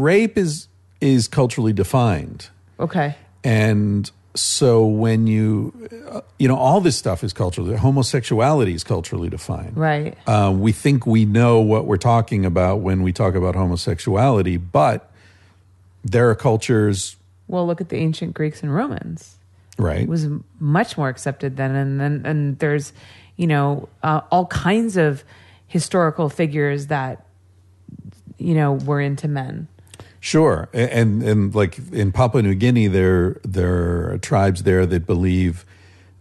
rape is culturally defined. Okay. And so when all this stuff is culturally, homosexuality is culturally defined. Right. We think we know what we're talking about when we talk about homosexuality, but there are cultures. Well, look at the ancient Greeks and Romans. Right. It was much more accepted then. And there's, all kinds of historical figures that, were into men. Sure. And like in Papua New Guinea, there are tribes there that believe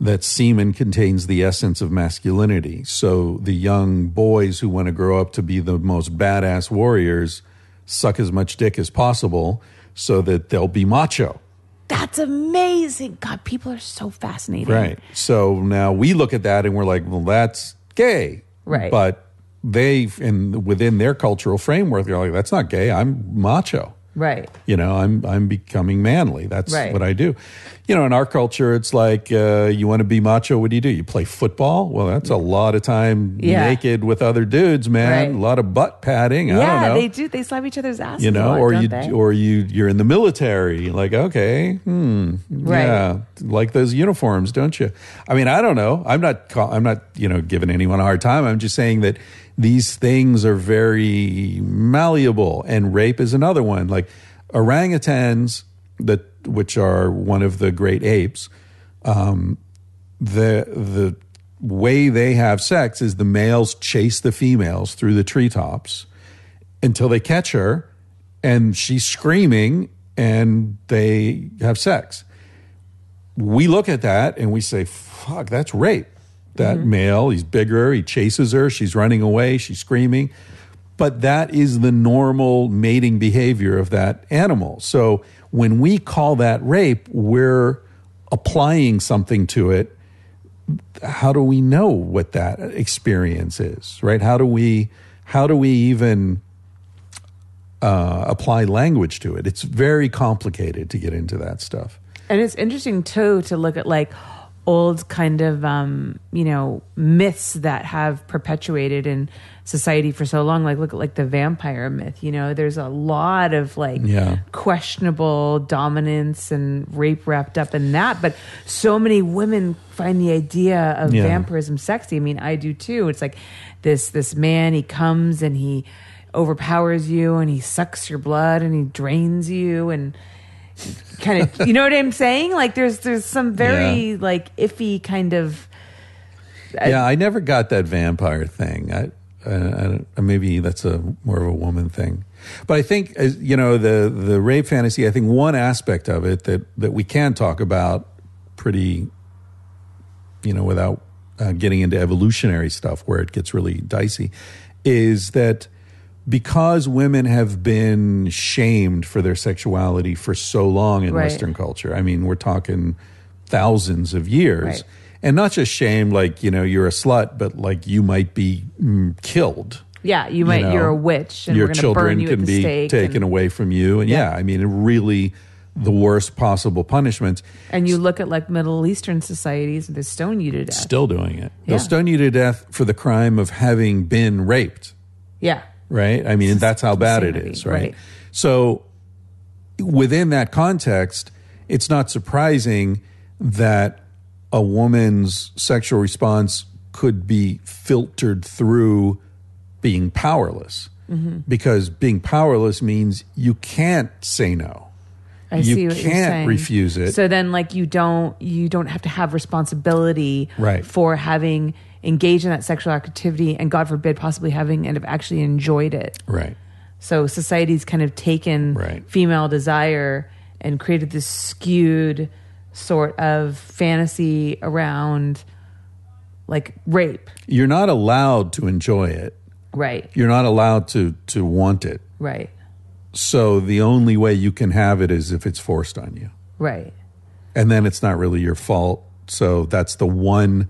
that semen contains the essence of masculinity. So the young boys who want to grow up to be the most badass warriors suck as much dick as possible so that they'll be macho. That's amazing. God, people are so fascinating. Right. So now we look at that and we're like, well, that's gay. Right. But within their cultural framework, they're like, that's not gay. I'm macho. Right. I'm becoming manly. That's right. what I do. In our culture, it's like, you want to be macho, what do? You play football? Well, that's a lot of time naked with other dudes, man. Right. A lot of butt padding. I don't know. They do. They slap each other's asses a lot, or you're in the military. Like, okay, right. yeah, like those uniforms, don't you? I mean, I don't know. I'm not giving anyone a hard time. I'm just saying that these things are very malleable, and rape is another one. Like orangutans, which are one of the great apes, the way they have sex is the males chase the females through the treetops until they catch her, and she's screaming, and they have sex. We look at that and we say, "Fuck, that's rape." That male, he's bigger, he chases her, she's running away, she's screaming. But that is the normal mating behavior of that animal. So when we call that rape, we're applying something to it. How do we know what that experience is, right? How do we even apply language to it? It's very complicated to get into that stuff. And it's interesting, too, to look at like old kind of, myths that have perpetuated in society for so long. Like, look at like the vampire myth, there's a lot of questionable dominance and rape wrapped up in that. But so many women find the idea of vampirism sexy. I mean, I do too. It's like this man, he comes and he overpowers you and he sucks your blood and he drains you and kind of, you know what I'm saying? Like there's some very like iffy kind of. I never got that vampire thing. I maybe that's more of a woman thing, but I think the rape fantasy. I think one aspect of it that we can talk about pretty, without getting into evolutionary stuff where it gets really dicey, is that because women have been shamed for their sexuality for so long in Western culture. I mean, we're talking thousands of years. Right. And not just shamed like, you're a slut, but like you might be killed. Yeah, you're a witch and your we're going to burn you children at the can be stake taken away from you. And I mean, really the worst possible punishments. And you look at like Middle Eastern societies, they stone you to death. Still doing it. They'll stone you to death for the crime of having been raped. Yeah. Right? I mean, that's how bad it is, right? So within that context, it's not surprising that a woman's sexual response could be filtered through being powerless. Mm-hmm. Because being powerless means you can't say no. I see what you're saying. You can't refuse it. So then like you don't have to have responsibility for having engaged in that sexual activity and God forbid possibly having and have actually enjoyed it. Right. So society's kind of taken female desire and created this skewed sort of fantasy around like rape. You're not allowed to enjoy it. Right. You're not allowed to want it. Right. So the only way you can have it is if it's forced on you. Right. And then it's not really your fault. So that's the one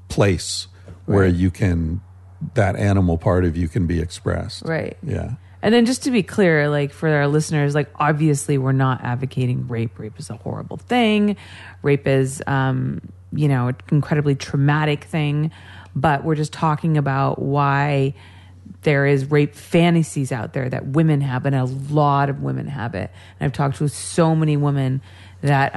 place where you can, that animal part of you can be expressed. Right. Yeah. And then just to be clear, like for our listeners, like obviously we're not advocating rape. Rape is a horrible thing. Rape is, an incredibly traumatic thing. But we're just talking about why there is rape fantasies out there that women have, and a lot of women have it. And I've talked to so many women that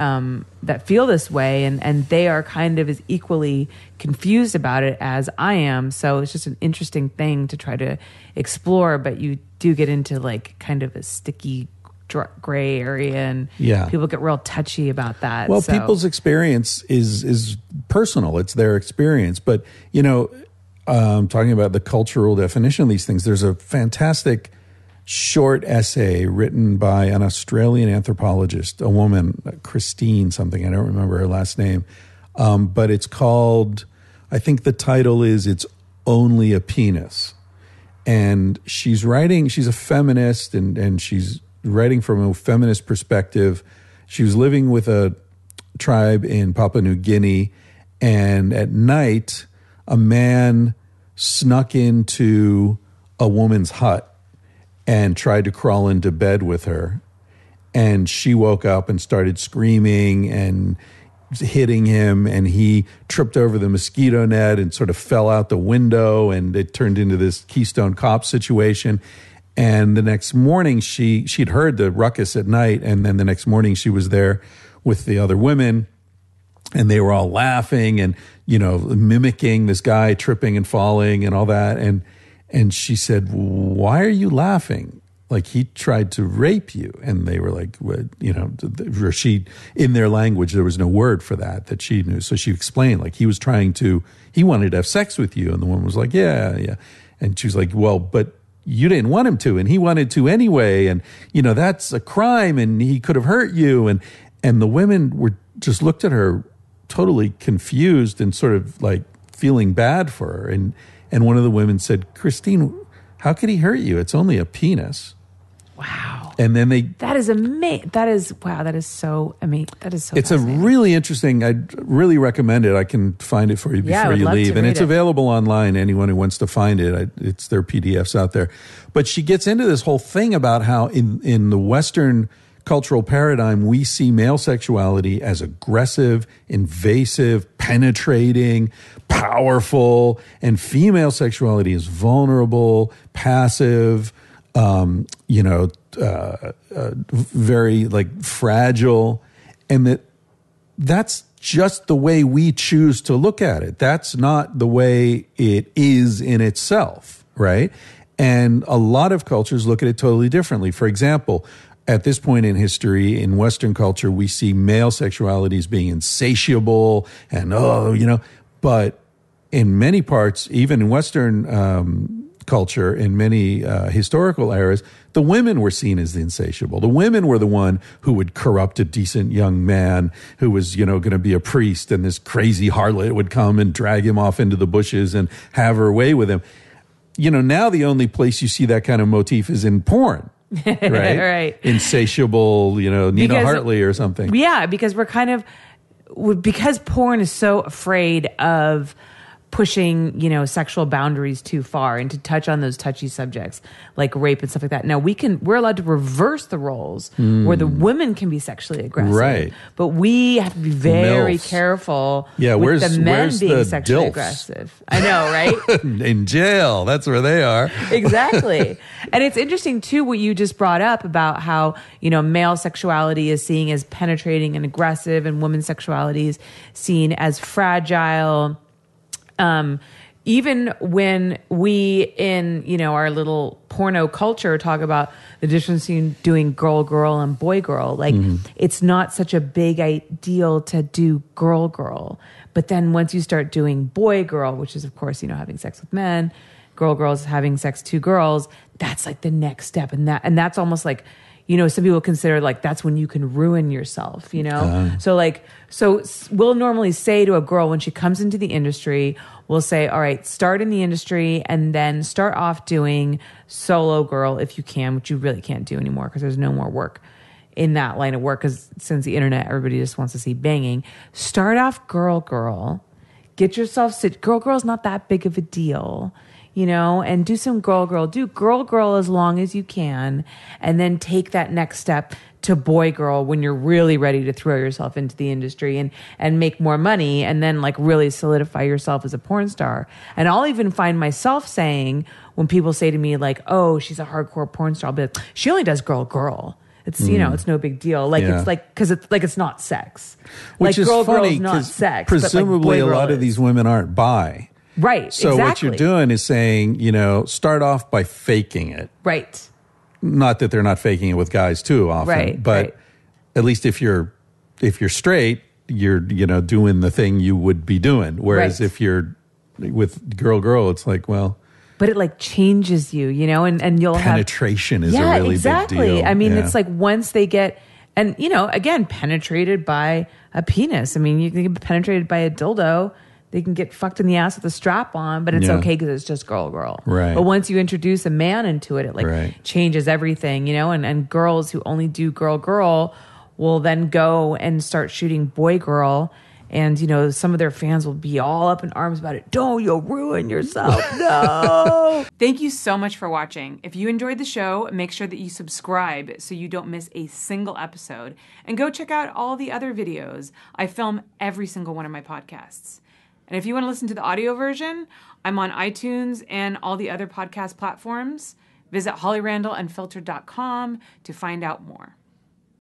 that feel this way, and they are kind of as equally confused about it as I am. So it's just an interesting thing to try to explore, but you do get into like kind of a sticky gray area, and people get real touchy about that. Well, people's experience is personal. It's their experience. But, you know, talking about the cultural definition of these things, there's a fantastic short essay written by an Australian anthropologist, a woman, Christine something, I don't remember her last name, but it's called, I think the title is It's Only a Penis. And she's writing, she's a feminist, and she's writing from a feminist perspective. She was living with a tribe in Papua New Guinea, and at night, a man snuck into a woman's hut and tried to crawl into bed with her. And she woke up and started screaming and hitting him, and he tripped over the mosquito net and sort of fell out the window, and it turned into this Keystone Cop situation. And the next morning, she'd heard the ruckus at night, and then the next morning she was there with the other women, and they were all laughing and, you know, mimicking this guy tripping and falling and all that. And she said, "Why are you laughing? Like, he tried to rape you." And they were like, "What?" You know, in their language, there was no word for that she knew. So she explained, like, he wanted to have sex with you. And the woman was like, yeah. And she was like, "Well, but you didn't want him to, and he wanted to anyway. And, you know, that's a crime, and he could have hurt you." And the women were just looked at her totally confused and sort of like feeling bad for her. And one of the women said, "Christine, how could he hurt you? It's only a penis." Wow. And then that is amazing. That is so amazing. That is so It's a really interesting, I'd really recommend it. I can find it for you before you leave. And it's available online. Anyone who wants to find it, it's their PDFs out there. But she gets into this whole thing about how in the Western cultural paradigm, we see male sexuality as aggressive, invasive, penetrating, powerful, and female sexuality is vulnerable, passive, very like fragile, and that's just the way we choose to look at it. That's not the way it is in itself, right? And a lot of cultures look at it totally differently. For example, at this point in history, in Western culture, we see male sexuality as being insatiable and, but in many parts, even in Western culture, in many historical eras, the women were seen as insatiable. The women were the one who would corrupt a decent young man who was, going to be a priest, and this crazy harlot would come and drag him off into the bushes and have her way with him. Now the only place you see that kind of motif is in porn. Right? Right. Insatiable, Nina Hartley or something. Yeah, because because porn is so afraid of pushing, sexual boundaries too far and to touch on those touchy subjects like rape and stuff like that. Now we're allowed to reverse the roles where the women can be sexually aggressive. Right. But we have to be very careful with the men being sexually aggressive. I know, right? In jail. That's where they are. Exactly. And it's interesting too what you just brought up about how, male sexuality is seen as penetrating and aggressive, and women's sexuality is seen as fragile. Even when we in, our little porno culture talk about the difference between doing girl and boy, like it's not such a big deal to do girl. But then once you start doing boy, which is of course, having sex with men, girls having sex to girls, that's like the next step. And that's almost like, some people consider like that's when you can ruin yourself, So we'll normally say to a girl when she comes into the industry, we'll say, all right, start in the industry and then start off doing solo girl if you can, which you really can't do anymore because there's no more work in that line of work because since the internet, everybody just wants to see banging. Start off girl, get yourself, girl's not that big of a deal. And do some girl. Do girl as long as you can, and then take that next step to boy girl when you're really ready to throw yourself into the industry and make more money and then like really solidify yourself as a porn star. And I'll even find myself saying when people say to me like, oh, she's a hardcore porn star, I'll be like, she only does girl. It's, you know, it's no big deal. Like, it's like, cause it's like, it's not sex. Which like, is funny, is not sex. Presumably but like a lot of these women aren't bi. Right. So what you're doing is saying, you know, start off by faking it. Right. Not that they're not faking it with guys too often, right, but right. at least if you're straight, you're, you know, doing the thing you would be doing. Whereas if you're with girl, it's like, well, but it like changes you, you know, and you'll penetration have, is a really exactly. big deal. I mean, it's like once they get, and you know, again, penetrated by a penis. I mean, you can get penetrated by a dildo. They can get fucked in the ass with a strap on, but it's okay because it's just girl. Right. But once you introduce a man into it, it like changes everything, you know, and girls who only do girl will then go and start shooting boy-girl. And, you know, some of their fans will be all up in arms about it. Don't, you'll ruin yourself. No. Thank you so much for watching. If you enjoyed the show, make sure that you subscribe so you don't miss a single episode. And go check out all the other videos. I film every single one of my podcasts. And if you want to listen to the audio version, I'm on iTunes and all the other podcast platforms. Visit hollyrandalljunfiltered.com to find out more.